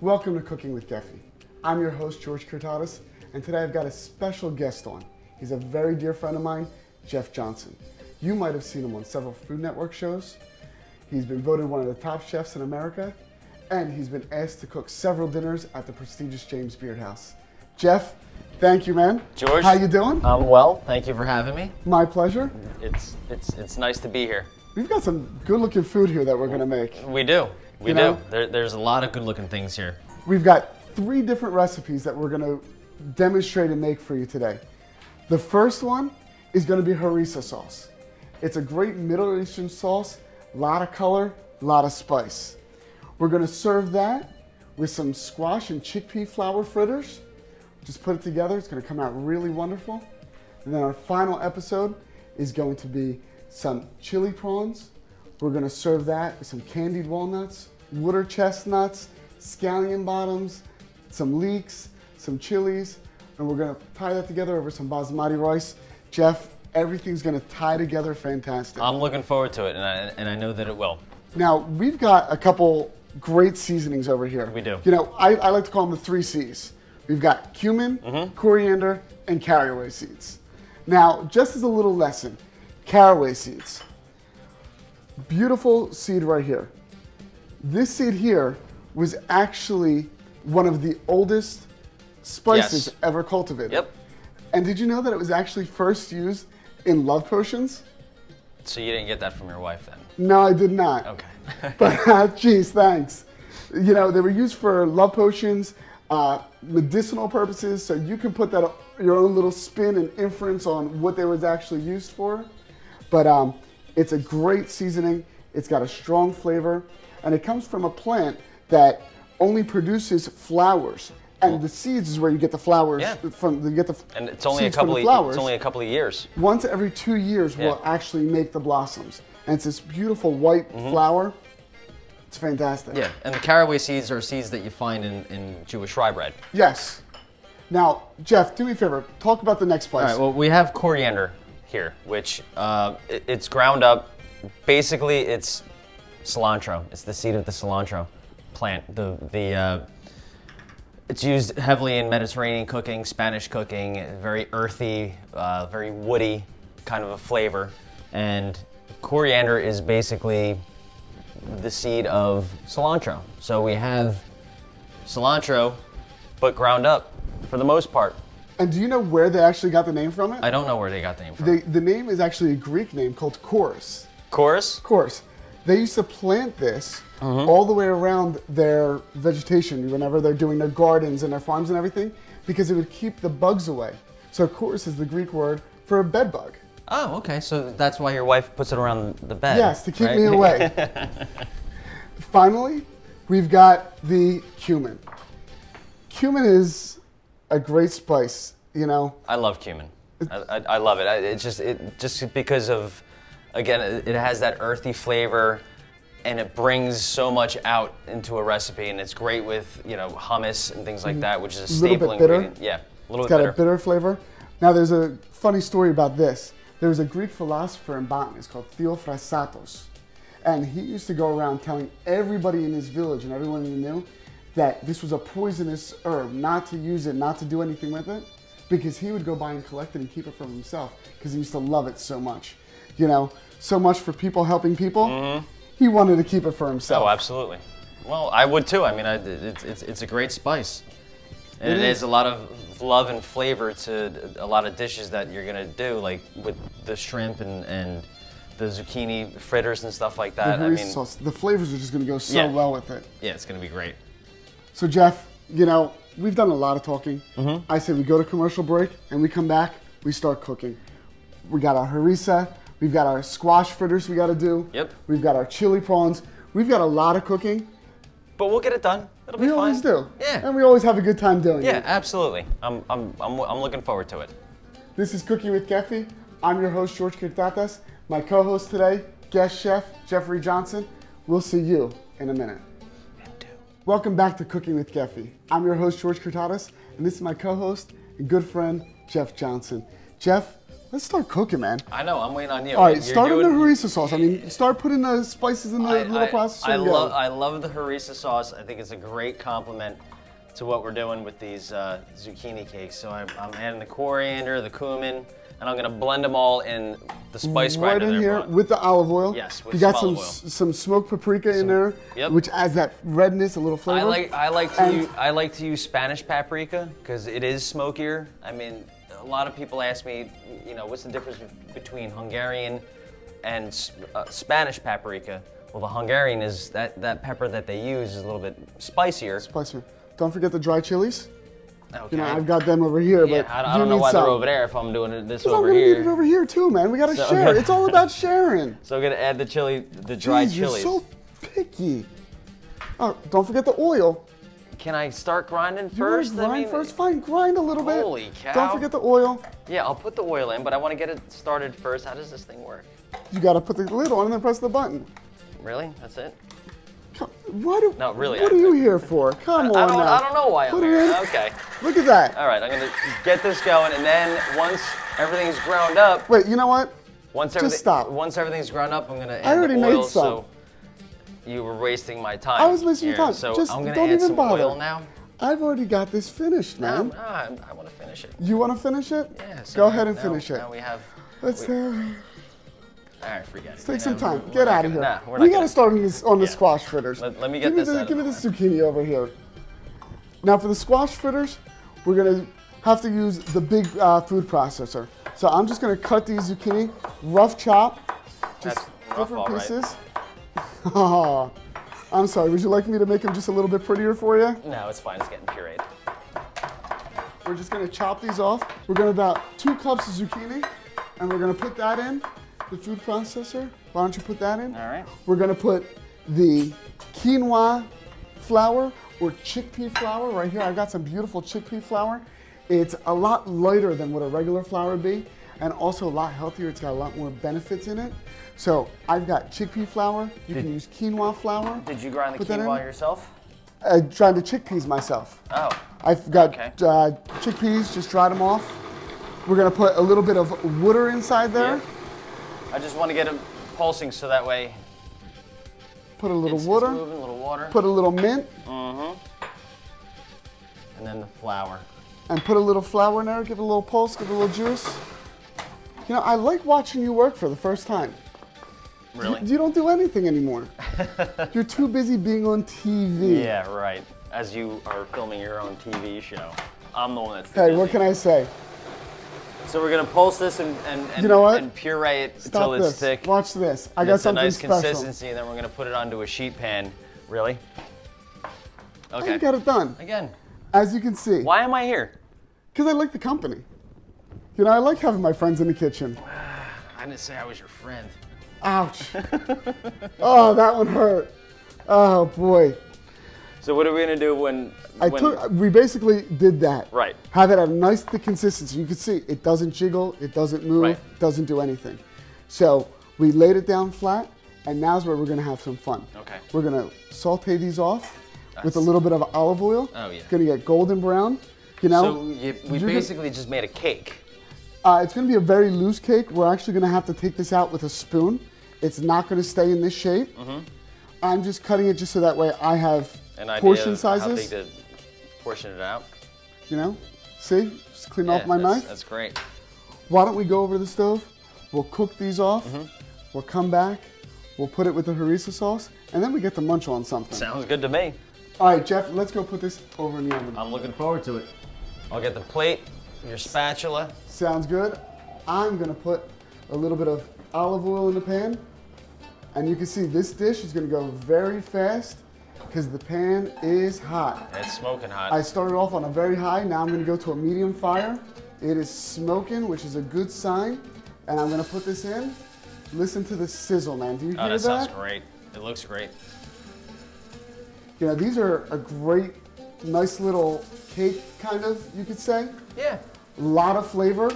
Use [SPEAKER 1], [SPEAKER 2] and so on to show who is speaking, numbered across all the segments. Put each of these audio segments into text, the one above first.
[SPEAKER 1] Welcome to Cooking with Kefi. I'm your host, George Kyrtatas, and today I've got a special guest on. He's a very dear friend of mine, Geoff Johnson. You might have seen him on several Food Network shows. He's been voted one of the top chefs in America, and he's been asked to cook several dinners at the prestigious James Beard House. Geoff, thank you, man.
[SPEAKER 2] George,
[SPEAKER 1] how you doing?
[SPEAKER 2] I'm well. Thank you for having me.
[SPEAKER 1] My pleasure.
[SPEAKER 2] It's nice to be here.
[SPEAKER 1] We've got some good-looking food here that we're gonna make.
[SPEAKER 2] We do. We do. There's a lot of good-looking things here.
[SPEAKER 1] We've got 3 different recipes that we're gonna demonstrate and make for you today. The first one is gonna be harissa sauce. It's a great Middle Eastern sauce, a lot of color, a lot of spice. We're gonna serve that with some squash and chickpea flour fritters. Just put it together, it's gonna come out really wonderful. And then our final episode is going to be some chili prawns. We're gonna serve that with some candied walnuts, water chestnuts, scallion bottoms, some leeks, some chilies, and we're gonna tie that together over some basmati rice. Geoff, everything's gonna tie together fantastic.
[SPEAKER 2] I'm looking forward to it, and I know that it will.
[SPEAKER 1] Now, we've got a couple great seasonings over here.
[SPEAKER 2] We do.
[SPEAKER 1] You know, I like to call them the 3 C's. We've got cumin, coriander, and caraway seeds. Now, just as a little lesson, caraway seeds. Beautiful seed right here. This seed here was actually one of the oldest spices ever cultivated.
[SPEAKER 2] Yep.
[SPEAKER 1] And did you know that it was actually first used in love potions?
[SPEAKER 2] So you didn't get that from your wife then?
[SPEAKER 1] No, I did not.
[SPEAKER 2] Okay.
[SPEAKER 1] But geez, thanks. You know, they were used for love potions, medicinal purposes, so you can put that your own little spin and inference on what they was actually used for. But it's a great seasoning. It's got a strong flavor, and it comes from a plant that only produces flowers. And the seeds is where you get the flowers from. You get the
[SPEAKER 2] and it's only
[SPEAKER 1] seeds
[SPEAKER 2] a couple
[SPEAKER 1] from the flowers.
[SPEAKER 2] It's only a couple of years.
[SPEAKER 1] Once every 2 years, we'll actually make the blossoms, and it's this beautiful white flower. It's fantastic.
[SPEAKER 2] Yeah, and the caraway seeds are seeds that you find in Jewish rye bread.
[SPEAKER 1] Yes. Now, Geoff, do me a favor. Talk about the next spice.
[SPEAKER 2] All right. Well, we have coriander here, which it's ground up. Basically, it's cilantro. It's the seed of the cilantro plant. It's used heavily in Mediterranean cooking, Spanish cooking, very earthy, very woody kind of a flavor. And coriander is basically the seed of cilantro. So we have cilantro, but ground up for the most part.
[SPEAKER 1] And do you know where they actually got the name from it?
[SPEAKER 2] I don't know where they got the name from.
[SPEAKER 1] The name is actually a Greek name called chorus.
[SPEAKER 2] Chorus?
[SPEAKER 1] Chorus. They used to plant this all the way around their vegetation whenever they're doing their gardens and their farms and everything, because it would keep the bugs away. So chorus is the Greek word for a bed bug.
[SPEAKER 2] Oh, okay. So that's why your wife puts it around the bed.
[SPEAKER 1] Yes, to keep me away. Finally, we've got the cumin. Cumin is a great spice, you know.
[SPEAKER 2] I love cumin. I love it. It's just because of, again, it has that earthy flavor, and it brings so much out into a recipe, and it's great with, you know, hummus and things like that, which is a staple ingredient. Yeah, a little bit bitter.
[SPEAKER 1] It's got a bitter flavor. Now, there's a funny story about this. There was a Greek philosopher and botanist called Theophrastos, and he used to go around telling everybody in his village and everyone he knew that this was a poisonous herb, not to use it, not to do anything with it, because he would go by and collect it and keep it for himself, because he used to love it so much. You know, so much for people helping people. He wanted to keep it for himself.
[SPEAKER 2] Oh, absolutely. Well, I would too. I mean, it's a great spice. And it adds a lot of love and flavor to a lot of dishes that you're gonna do, like with the shrimp and the zucchini fritters and stuff like that.
[SPEAKER 1] I mean, sauce, the flavors are just gonna go so well with it.
[SPEAKER 2] Yeah, it's gonna be great.
[SPEAKER 1] So Geoff, you know, we've done a lot of talking. I say we go to commercial break, and we come back, we start cooking. We got our harissa, we've got our squash fritters we gotta do.
[SPEAKER 2] Yep.
[SPEAKER 1] We've got our chili prawns. We've got a lot of cooking.
[SPEAKER 2] But we'll get it done. It'll be fine.
[SPEAKER 1] We always do.
[SPEAKER 2] Yeah.
[SPEAKER 1] And we always have a good time doing it.
[SPEAKER 2] Yeah, absolutely. I'm looking forward to it.
[SPEAKER 1] This is Cooking with Kefi. I'm your host, George Kyrtatas. My co-host today, guest chef, Geoff Johnson. We'll see you in a minute. Welcome back to Cooking with Kefi. I'm your host, George Kyrtatas, and this is my co-host and good friend, Geoff Johnson. Geoff, let's start cooking, man.
[SPEAKER 2] I know, I'm waiting on you.
[SPEAKER 1] All right, start in the harissa sauce. I mean, start putting the spices in the little processor.
[SPEAKER 2] I love the harissa sauce. I think it's a great compliment to what we're doing with these zucchini cakes. So I'm adding the coriander, the cumin, and I'm gonna blend them all in the spice grinder.
[SPEAKER 1] Right in here with the olive oil.
[SPEAKER 2] Yes, with
[SPEAKER 1] you got
[SPEAKER 2] olive oil.
[SPEAKER 1] some smoked paprika in there, which adds that redness, a little flavor.
[SPEAKER 2] I like to use Spanish paprika because it is smokier. I mean, a lot of people ask me, you know, what's the difference between Hungarian and Spanish paprika? Well, the Hungarian is that pepper that they use is a little bit spicier.
[SPEAKER 1] Spicier. Don't forget the dry chilies.
[SPEAKER 2] Okay.
[SPEAKER 1] You know, I've got them over here, but
[SPEAKER 2] I don't know why they're over there if I'm doing this over
[SPEAKER 1] here. I'm
[SPEAKER 2] here.
[SPEAKER 1] gonna eat it over here too, man. We gotta share. It's all about sharing.
[SPEAKER 2] So I'm gonna add the dried chilies.
[SPEAKER 1] You're so picky. Oh, don't forget the oil.
[SPEAKER 2] Can I start grinding first?
[SPEAKER 1] Grind first? Fine, grind a little bit.
[SPEAKER 2] Holy cow.
[SPEAKER 1] Don't forget the oil.
[SPEAKER 2] Yeah, I'll put the oil in, but I want to get it started first. How does this thing work?
[SPEAKER 1] You gotta put the lid on and then press the button.
[SPEAKER 2] Really? That's it?
[SPEAKER 1] No, really. What are you here for? Come on now.
[SPEAKER 2] I don't know why I'm here. Okay.
[SPEAKER 1] Look at that.
[SPEAKER 2] All right, I'm gonna get this going, and then once everything's ground up.
[SPEAKER 1] Wait, you know what?
[SPEAKER 2] Just
[SPEAKER 1] stop.
[SPEAKER 2] Once everything's ground up, I'm gonna add the oil. So you were wasting my time.
[SPEAKER 1] I was wasting your time.
[SPEAKER 2] So I'm gonna
[SPEAKER 1] don't
[SPEAKER 2] add
[SPEAKER 1] even
[SPEAKER 2] some
[SPEAKER 1] bother.
[SPEAKER 2] oil now.
[SPEAKER 1] I've already got this finished, man.
[SPEAKER 2] No, I want to finish it.
[SPEAKER 1] You want to finish it?
[SPEAKER 2] Yeah. So
[SPEAKER 1] go ahead and finish it.
[SPEAKER 2] Now we have.
[SPEAKER 1] All
[SPEAKER 2] right, forget it.
[SPEAKER 1] Let's take some time. Get out of here.
[SPEAKER 2] Nah,
[SPEAKER 1] we got to start on the squash fritters.
[SPEAKER 2] Let me get this out.
[SPEAKER 1] Give me the zucchini over here. Now for the squash fritters, we're going to have to use the big food processor. So I'm just going to cut these zucchini, rough chop, just different pieces. Oh, I'm sorry. Would you like me to make them just a little bit prettier for you?
[SPEAKER 2] No, it's fine. It's getting pureed.
[SPEAKER 1] We're just going to chop these off. We're going to about 2 cups of zucchini, and we're going to put that in the food processor. Why don't you put that in?
[SPEAKER 2] All right.
[SPEAKER 1] We're going to put the quinoa flour or chickpea flour right here. I got some beautiful chickpea flour. It's a lot lighter than what a regular flour would be, and also a lot healthier. It's got a lot more benefits in it. So I've got chickpea flour. You can use quinoa flour.
[SPEAKER 2] Did you grind the quinoa yourself?
[SPEAKER 1] I dried the chickpeas myself.
[SPEAKER 2] Oh.
[SPEAKER 1] I've got chickpeas, just dried them off. We're going to put a little bit of water inside there.
[SPEAKER 2] Yeah. I just want to get it pulsing so that way.
[SPEAKER 1] Put a little water.
[SPEAKER 2] It's moving, a little water.
[SPEAKER 1] Put a little mint.
[SPEAKER 2] And then the flour.
[SPEAKER 1] And put a little flour in there. Give it a little pulse. Give it a little juice. You know, I like watching you work for the first time.
[SPEAKER 2] Really?
[SPEAKER 1] You don't do anything anymore. You're too busy being on TV.
[SPEAKER 2] Yeah, right. As you are filming your own TV show. I'm the one that's
[SPEAKER 1] Hey,
[SPEAKER 2] busy.
[SPEAKER 1] what can I say?
[SPEAKER 2] So we're gonna pulse this and
[SPEAKER 1] you know what?
[SPEAKER 2] And puree it
[SPEAKER 1] Stop
[SPEAKER 2] until it's thick.
[SPEAKER 1] Watch this. I got something
[SPEAKER 2] nice
[SPEAKER 1] special.
[SPEAKER 2] Consistency, and then we're gonna put it onto a sheet pan. Really? Okay.
[SPEAKER 1] I got it done.
[SPEAKER 2] Again.
[SPEAKER 1] As you can see.
[SPEAKER 2] Why am I here?
[SPEAKER 1] Because I like the company. You know, I like having my friends in the kitchen.
[SPEAKER 2] I didn't say I was your friend.
[SPEAKER 1] Ouch. Oh, that one hurt. Oh boy.
[SPEAKER 2] So what are we gonna do when
[SPEAKER 1] we basically did that.
[SPEAKER 2] Right.
[SPEAKER 1] Have it at a nice thick consistency. You can see it doesn't jiggle, it doesn't move, doesn't do anything. So we laid it down flat, and now's where we're gonna have some fun.
[SPEAKER 2] Okay.
[SPEAKER 1] We're gonna saute these off with a little bit of olive oil.
[SPEAKER 2] Oh yeah.
[SPEAKER 1] It's gonna get golden brown. You know.
[SPEAKER 2] So we basically just made a cake.
[SPEAKER 1] It's gonna be a very loose cake. We're actually gonna have to take this out with a spoon. It's not gonna stay in this shape. I'm just cutting it just so that way I have portion sizes.
[SPEAKER 2] How big to portion it out?
[SPEAKER 1] You know, see? Just clean off my knife.
[SPEAKER 2] That's great.
[SPEAKER 1] Why don't we go over to the stove? We'll cook these off. We'll come back. We'll put it with the harissa sauce, and then we get to munch on something.
[SPEAKER 2] Sounds good to me.
[SPEAKER 1] All right, Jeff, let's go put this over in the oven.
[SPEAKER 2] I'm looking forward to it. I'll get the plate, your spatula.
[SPEAKER 1] Sounds good. I'm gonna put a little bit of olive oil in the pan. And you can see this dish is gonna go very fast because the pan is hot.
[SPEAKER 2] It's smoking hot.
[SPEAKER 1] I started off on a very high, now I'm gonna go to a medium fire. It is smoking, which is a good sign. And I'm gonna put this in. Listen to the sizzle, man. Do you hear that?
[SPEAKER 2] That sounds great. It looks great.
[SPEAKER 1] You know, these are a great, nice little cake, kind of, you could say.
[SPEAKER 2] Yeah.
[SPEAKER 1] A lot of flavor.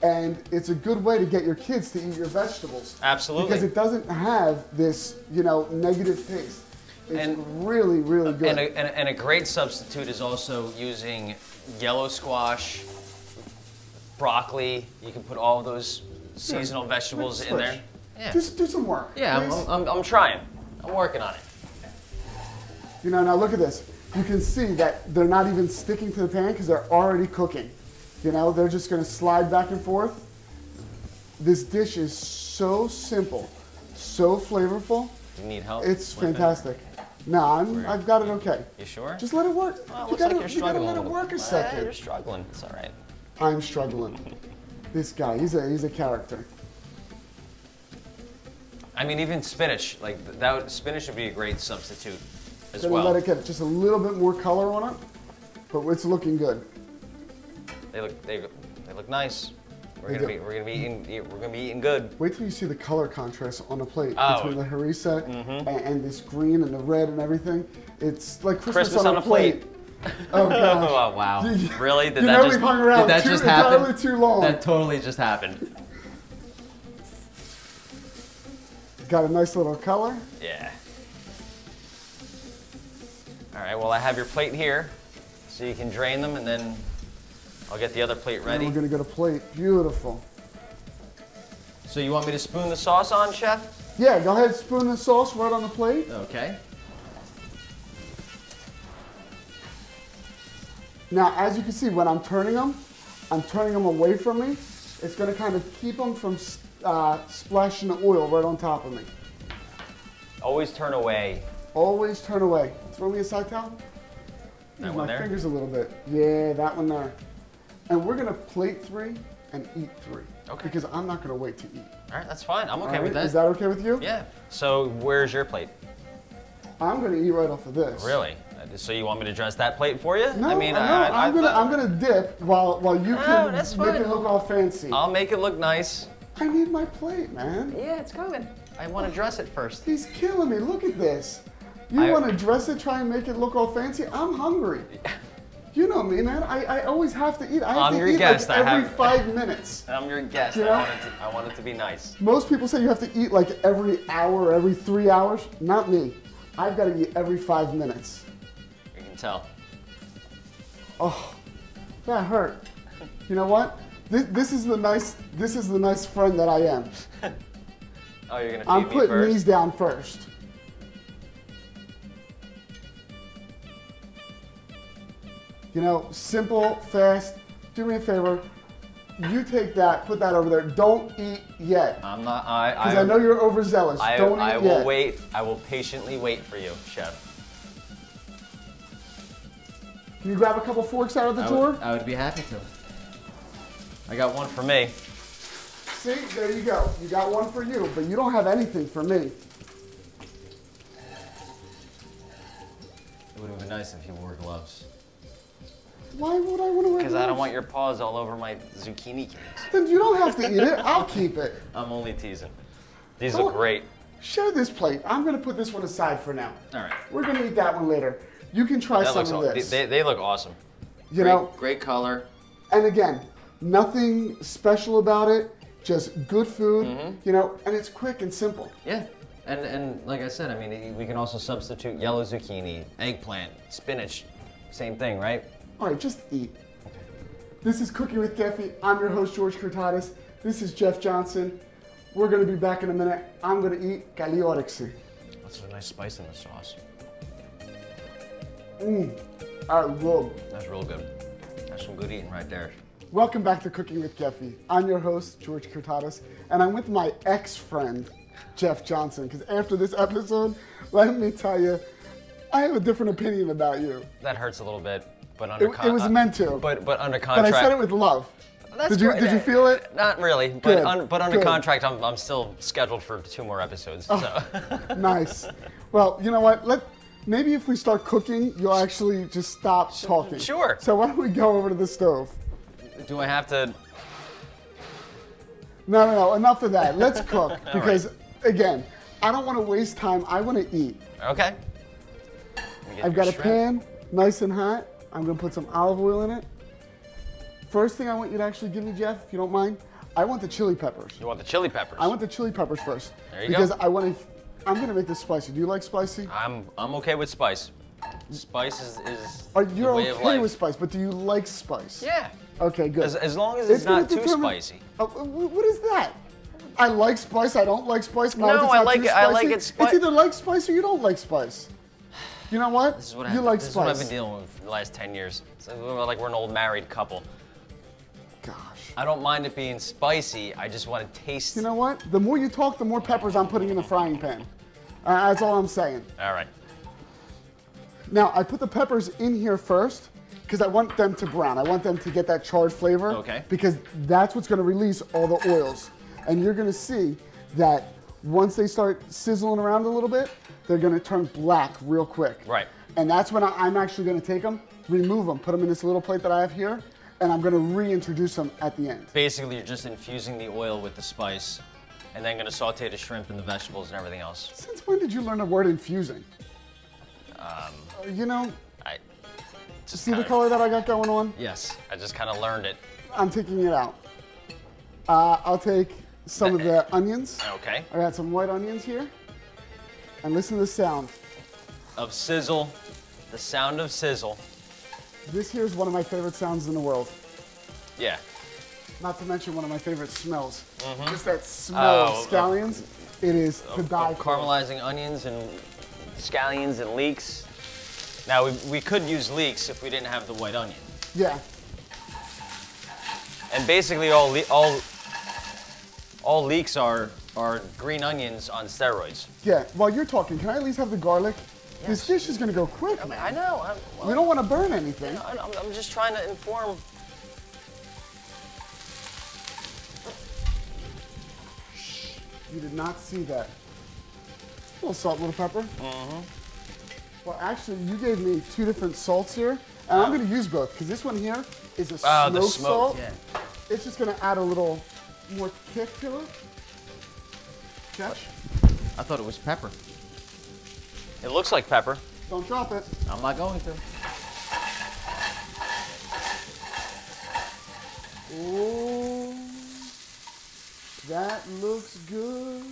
[SPEAKER 1] And it's a good way to get your kids to eat your vegetables.
[SPEAKER 2] Absolutely.
[SPEAKER 1] Because it doesn't have this, you know, negative taste. It's really, really good.
[SPEAKER 2] And a great substitute is also using yellow squash, broccoli. You can put all of those seasonal vegetables in there. Yeah.
[SPEAKER 1] Just do some work.
[SPEAKER 2] Yeah, I'm trying. I'm working on it.
[SPEAKER 1] You know, now look at this. You can see that they're not even sticking to the pan because they're already cooking. You know, they're just going to slide back and forth. This dish is so simple, so flavorful.
[SPEAKER 2] Do you need help?
[SPEAKER 1] It's fantastic. No, I've got it okay.
[SPEAKER 2] You sure?
[SPEAKER 1] Just let it work.
[SPEAKER 2] Well,
[SPEAKER 1] you gotta let it work a second.
[SPEAKER 2] You're struggling. It's all right.
[SPEAKER 1] I'm struggling. This guy, he's a character.
[SPEAKER 2] I mean, even spinach, like spinach would be a great substitute as
[SPEAKER 1] Gonna
[SPEAKER 2] well.
[SPEAKER 1] let it get just a little bit more color on it, but it's looking good.
[SPEAKER 2] They look nice. We're gonna be eating good.
[SPEAKER 1] Wait till you see the color contrast on the plate between the harissa and this green and the red and everything. It's like Christmas on a plate. Oh gosh.
[SPEAKER 2] Oh wow! Really?
[SPEAKER 1] Did that just happen? Too long.
[SPEAKER 2] That totally just happened.
[SPEAKER 1] Got a nice little color.
[SPEAKER 2] Yeah. All right. Well, I have your plate here, so you can drain them, and then I'll get the other plate ready.
[SPEAKER 1] And we're gonna get a plate. Beautiful.
[SPEAKER 2] So you want me to spoon the sauce on, Chef?
[SPEAKER 1] Yeah. Go ahead. Spoon the sauce right on the plate.
[SPEAKER 2] Okay.
[SPEAKER 1] Now, as you can see, when I'm turning them away from me. It's going to kind of keep them from splashing the oil right on top of me.
[SPEAKER 2] Always turn away.
[SPEAKER 1] Always turn away. Throw me a side towel. Use my fingers a little bit. Yeah, that one there. And we're going to plate 3 and eat 3.
[SPEAKER 2] Okay.
[SPEAKER 1] Because I'm not going to wait to eat.
[SPEAKER 2] All right, that's fine. I'm okay with that.
[SPEAKER 1] Is that okay with you?
[SPEAKER 2] Yeah. So where's your plate?
[SPEAKER 1] I'm going to eat right off of this.
[SPEAKER 2] Really? So you want me to dress that plate for you?
[SPEAKER 1] No,
[SPEAKER 2] I mean,
[SPEAKER 1] I'm gonna dip while you can make it look all fancy.
[SPEAKER 2] I'll make it look nice.
[SPEAKER 1] I need my plate, man.
[SPEAKER 2] Yeah, it's coming. I want to dress it first.
[SPEAKER 1] He's killing me. Look at this. You want to dress it, try and make it look all fancy? I'm hungry. You know me, man. I always have to eat. I have to eat like every 5 minutes.
[SPEAKER 2] I'm your guest.
[SPEAKER 1] You know?
[SPEAKER 2] I want it to be nice.
[SPEAKER 1] Most people say you have to eat like every hour, every 3 hours. Not me. I've got to eat every 5 minutes.
[SPEAKER 2] You can tell.
[SPEAKER 1] Oh, that hurt. You know what? This is the nice friend that I am.
[SPEAKER 2] Oh, you're gonna feed me first?
[SPEAKER 1] I'm putting these down first. You know, simple, fast. Do me a favor. You take that, put that over there. Don't eat yet.
[SPEAKER 2] I'm not.
[SPEAKER 1] Because I know you're overzealous. Don't eat yet.
[SPEAKER 2] I will wait. I will patiently wait for you, Chef.
[SPEAKER 1] Can you grab a couple forks out of the drawer?
[SPEAKER 2] I would be happy to. I got one for me.
[SPEAKER 1] See, there you go. You got one for you, but you don't have anything for me.
[SPEAKER 2] It would have been nice if you wore gloves.
[SPEAKER 1] Why would I want to wear gloves?
[SPEAKER 2] Because I don't want your paws all over my zucchini cakes.
[SPEAKER 1] Then you don't have to eat it. I'll keep it.
[SPEAKER 2] I'm only teasing. These look great.
[SPEAKER 1] Share this plate. I'm going to put this one aside for now.
[SPEAKER 2] All right.
[SPEAKER 1] We're going to eat that one later. You can try some of this.
[SPEAKER 2] They look awesome.
[SPEAKER 1] You know,
[SPEAKER 2] great color.
[SPEAKER 1] And again, nothing special about it. Just good food. You know, and it's quick and simple.
[SPEAKER 2] Yeah. And like I said, I mean, we can also substitute yellow zucchini, eggplant, spinach. Same thing, right?
[SPEAKER 1] All right, just eat. Okay. This is Cooking with Kefi. I'm your host, George Kyrtatas. This is Geoff Johnson. We're going to be back in a minute. I'm going to eat kalioriksi.
[SPEAKER 2] That's a nice spice in the sauce.
[SPEAKER 1] All right, good.
[SPEAKER 2] That's real good. That's some good eating right there.
[SPEAKER 1] Welcome back to Cooking with Kefi. I'm your host, George Kyrtatas, and I'm with my ex-friend, Geoff Johnson, because after this episode, let me tell you, I have a different opinion about you.
[SPEAKER 2] That hurts a little bit, but under
[SPEAKER 1] it was meant to.
[SPEAKER 2] But under contract.
[SPEAKER 1] But I said it with love.
[SPEAKER 2] Did
[SPEAKER 1] you feel it?
[SPEAKER 2] Not really, but under contract, I'm still scheduled for 2 more episodes.
[SPEAKER 1] Oh,
[SPEAKER 2] so.
[SPEAKER 1] Nice. Well, you know what? Maybe if we start cooking, you'll actually just stop talking.
[SPEAKER 2] Sure.
[SPEAKER 1] So why don't we go over to the stove?
[SPEAKER 2] Do I have to?
[SPEAKER 1] No, enough of that. Let's cook because, again, I don't want to waste time. I want to eat.
[SPEAKER 2] Okay.
[SPEAKER 1] I've got a pan, nice and hot. I'm going to put some olive oil in it. First thing I want you to actually give me, Geoff, if you don't mind, I want the chili peppers.
[SPEAKER 2] You want the chili peppers?
[SPEAKER 1] I want the chili peppers first.
[SPEAKER 2] There you
[SPEAKER 1] go. Because I'm going to make this spicy. Do you like spicy?
[SPEAKER 2] I'm okay with spice. Spice is
[SPEAKER 1] You're
[SPEAKER 2] the way of life.
[SPEAKER 1] okay with spice, but do you like spice?
[SPEAKER 2] Yeah.
[SPEAKER 1] Okay, good.
[SPEAKER 2] As long as it's not too spicy.
[SPEAKER 1] What is that? I like spice. I don't like spice. Not
[SPEAKER 2] No,
[SPEAKER 1] if it's
[SPEAKER 2] I
[SPEAKER 1] not
[SPEAKER 2] like
[SPEAKER 1] too
[SPEAKER 2] it.
[SPEAKER 1] spicy.
[SPEAKER 2] I like it spicy.
[SPEAKER 1] It's either like spice or you don't like spice. You know what?
[SPEAKER 2] This is what
[SPEAKER 1] you like
[SPEAKER 2] this
[SPEAKER 1] spice.
[SPEAKER 2] is what I've been dealing with for the last 10 years. It's like we're an old married couple.
[SPEAKER 1] Gosh.
[SPEAKER 2] I don't mind it being spicy. I just want to taste.
[SPEAKER 1] You know what? The more you talk, the more peppers I'm putting in the frying pan. That's all I'm saying.
[SPEAKER 2] All right.
[SPEAKER 1] Now, I put the peppers in here first because I want them to brown. I want them to get that charred flavor.
[SPEAKER 2] Okay.
[SPEAKER 1] Because that's what's going to release all the oils. And you're going to see that once they start sizzling around a little bit, they're going to turn black real quick.
[SPEAKER 2] Right.
[SPEAKER 1] And that's when I'm actually going to take them, remove them, put them in this little plate that I have here, and I'm going to reintroduce them at the end.
[SPEAKER 2] Basically, you're just infusing the oil with the spice, and then going to saute the shrimp and the vegetables and everything else.
[SPEAKER 1] Since when did you learn the word infusing? You know, see the color that I got going on?
[SPEAKER 2] Yes, I just kind of learned it.
[SPEAKER 1] I'm taking it out. I'll take some of the onions.
[SPEAKER 2] Okay.
[SPEAKER 1] I got some white onions here. And listen to the sound.
[SPEAKER 2] Of sizzle, the sound of sizzle.
[SPEAKER 1] This here is one of my favorite sounds in the world.
[SPEAKER 2] Yeah.
[SPEAKER 1] Not to mention one of my favorite smells. Just that smell of scallions. It is to die for.
[SPEAKER 2] Caramelizing onions and scallions and leeks. Now, we could use leeks if we didn't have the white onion.
[SPEAKER 1] Yeah.
[SPEAKER 2] And basically all leeks are green onions on steroids.
[SPEAKER 1] Yeah, while you're talking, can I at least have the garlic?
[SPEAKER 2] Yes.
[SPEAKER 1] This dish is gonna go quick,
[SPEAKER 2] I mean,
[SPEAKER 1] man.
[SPEAKER 2] I know.
[SPEAKER 1] We don't want to burn anything.
[SPEAKER 2] I'm just trying to inform.
[SPEAKER 1] You did not see that. A little salt, little pepper. Well, actually, you gave me two different salts here, and I'm gonna use both, because this one here is a smoked salt.
[SPEAKER 2] Yeah.
[SPEAKER 1] It's just gonna add a little more kick to it. Catch.
[SPEAKER 2] I thought it was pepper. It looks like pepper.
[SPEAKER 1] Don't drop it.
[SPEAKER 2] I'm not going to.
[SPEAKER 1] Oh, that looks good.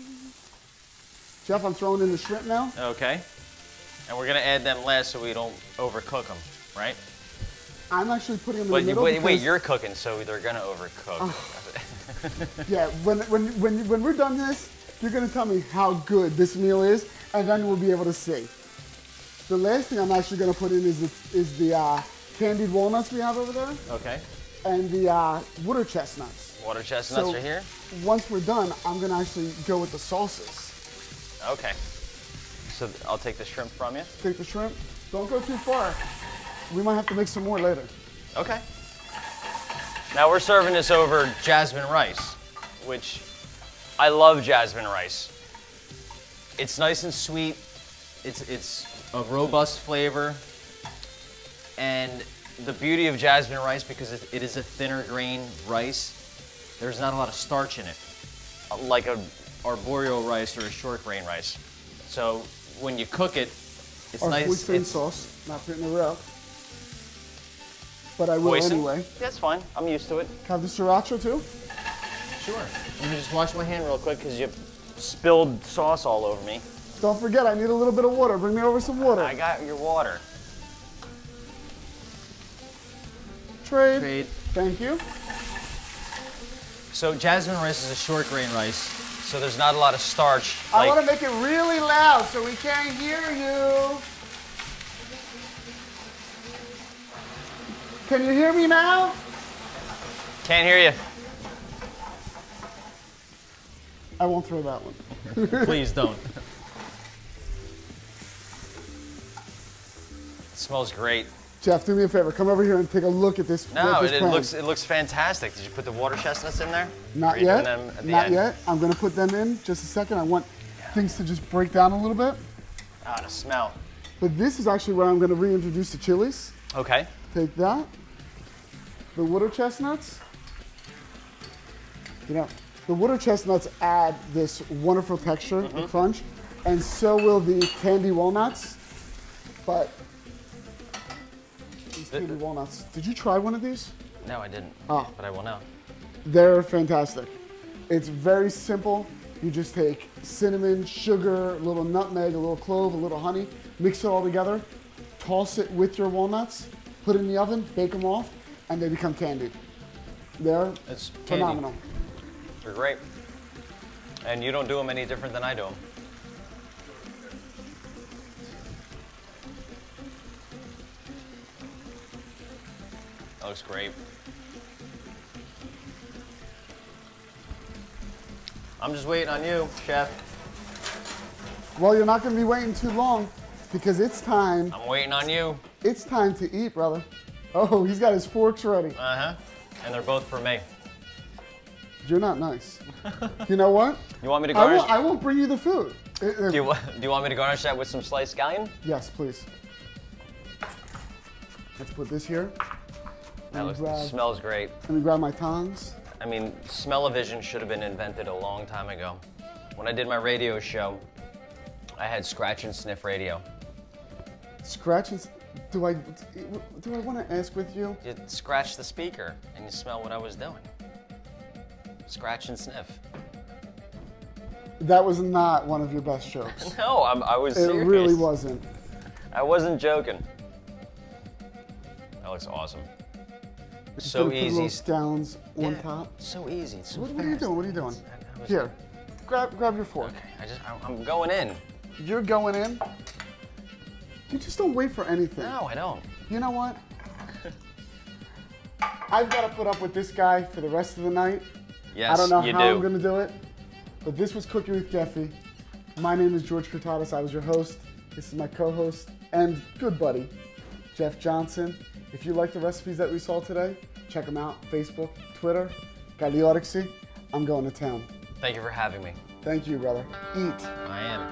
[SPEAKER 1] Geoff, I'm throwing in the shrimp now.
[SPEAKER 2] Okay. And we're gonna add them last so we don't overcook them, right?
[SPEAKER 1] I'm actually putting them in the middle.
[SPEAKER 2] Wait, you're cooking, so they're gonna overcook.
[SPEAKER 1] Yeah, when we're done this, you're gonna tell me how good this meal is, and then we'll be able to see. The last thing I'm actually gonna put in is the candied walnuts we have over there.
[SPEAKER 2] Okay.
[SPEAKER 1] And the water chestnuts.
[SPEAKER 2] Water chestnuts
[SPEAKER 1] So
[SPEAKER 2] are here?
[SPEAKER 1] Once we're done, I'm gonna actually go with the sauces.
[SPEAKER 2] Okay. So I'll take the shrimp from you?
[SPEAKER 1] Take the shrimp. Don't go too far. We might have to make some more later.
[SPEAKER 2] Okay. Now we're serving this over jasmine rice, which I love jasmine rice. It's nice and sweet. It's a robust flavor. And the beauty of jasmine rice, because it is a thinner grain rice, there's not a lot of starch in it, like a arboreal rice or a short grain rice. So when you cook it, it's nice.
[SPEAKER 1] Hoisin sauce, not putting it up. But I will
[SPEAKER 2] Hoisin?
[SPEAKER 1] anyway.
[SPEAKER 2] That's fine. I'm used to it.
[SPEAKER 1] Have the sriracha too?
[SPEAKER 2] Sure. Let me just wash my hand real quick because you spilled sauce all over me.
[SPEAKER 1] Don't forget, I need a little bit of water. Bring me over some water.
[SPEAKER 2] I got your water.
[SPEAKER 1] Trade. Thank you.
[SPEAKER 2] So jasmine rice is a short grain rice, so there's not a lot of starch.
[SPEAKER 1] I want to make it really loud so we can't hear you. Can you hear me now?
[SPEAKER 2] Can't hear you.
[SPEAKER 1] I won't throw that one.
[SPEAKER 2] Please don't. It smells great.
[SPEAKER 1] Geoff, do me a favor. Come over here and take a look at this.
[SPEAKER 2] No,
[SPEAKER 1] this pan.
[SPEAKER 2] it looks fantastic. Did you put the water chestnuts in there?
[SPEAKER 1] Not yet. Not yet. I'm going to put them in just a second. I want things to just break down a little bit.
[SPEAKER 2] Ah, the smell.
[SPEAKER 1] But this is actually where I'm going to reintroduce the chilies.
[SPEAKER 2] Okay.
[SPEAKER 1] Take that. The water chestnuts. You know, the water chestnuts add this wonderful texture, the crunch, and so will the candy walnuts. But these candy walnuts, did you try one of these?
[SPEAKER 2] No, I didn't.
[SPEAKER 1] Oh.
[SPEAKER 2] But I will now.
[SPEAKER 1] They're fantastic. It's very simple. You just take cinnamon, sugar, a little nutmeg, a little clove, a little honey, mix it all together, toss it with your walnuts, put it in the oven, bake them off, and they become candied. They're
[SPEAKER 2] It's
[SPEAKER 1] phenomenal.
[SPEAKER 2] candy. They're great. And you don't do them any different than I do them. That looks great. I'm just waiting on you, Chef.
[SPEAKER 1] Well, you're not going to be waiting too long because it's time.
[SPEAKER 2] I'm waiting on you.
[SPEAKER 1] It's time to eat, brother. Oh, he's got his forks ready.
[SPEAKER 2] Uh-huh. And they're both for me.
[SPEAKER 1] You're not nice. You know what?
[SPEAKER 2] You want me to garnish?
[SPEAKER 1] I won't bring you the food.
[SPEAKER 2] Do you want me to garnish that with some sliced scallion?
[SPEAKER 1] Yes, please. Let's put this here.
[SPEAKER 2] Smells great.
[SPEAKER 1] Let me grab my tongs.
[SPEAKER 2] I mean, smell-o-vision should have been invented a long time ago. When I did my radio show, I had scratch and sniff radio.
[SPEAKER 1] Scratch and do I want to ask with you?
[SPEAKER 2] You scratch the speaker and you smell what I was doing. Scratch and sniff.
[SPEAKER 1] That was not one of your best jokes.
[SPEAKER 2] No, I was serious.
[SPEAKER 1] It really wasn't.
[SPEAKER 2] I wasn't joking. That looks awesome.
[SPEAKER 1] Just
[SPEAKER 2] So
[SPEAKER 1] gonna put
[SPEAKER 2] easy.
[SPEAKER 1] little scallions on top.
[SPEAKER 2] So easy. So
[SPEAKER 1] What are you doing? What are you doing? Here, grab your fork.
[SPEAKER 2] Okay, I'm going in.
[SPEAKER 1] You're going in. You just don't wait for anything.
[SPEAKER 2] No, I don't.
[SPEAKER 1] You know what? I've got to put up with this guy for the rest of the night.
[SPEAKER 2] Yes,
[SPEAKER 1] I don't know
[SPEAKER 2] you
[SPEAKER 1] how
[SPEAKER 2] do.
[SPEAKER 1] I'm going to do it, but this was Cooking with Kefi. My name is George Kyrtatas. I was your host. This is my co-host and good buddy, Geoff Johnson. If you like the recipes that we saw today, check them out. Facebook, Twitter, Gagliorixi. I'm going to town.
[SPEAKER 2] Thank you for having me.
[SPEAKER 1] Thank you, brother. Eat.
[SPEAKER 2] I am.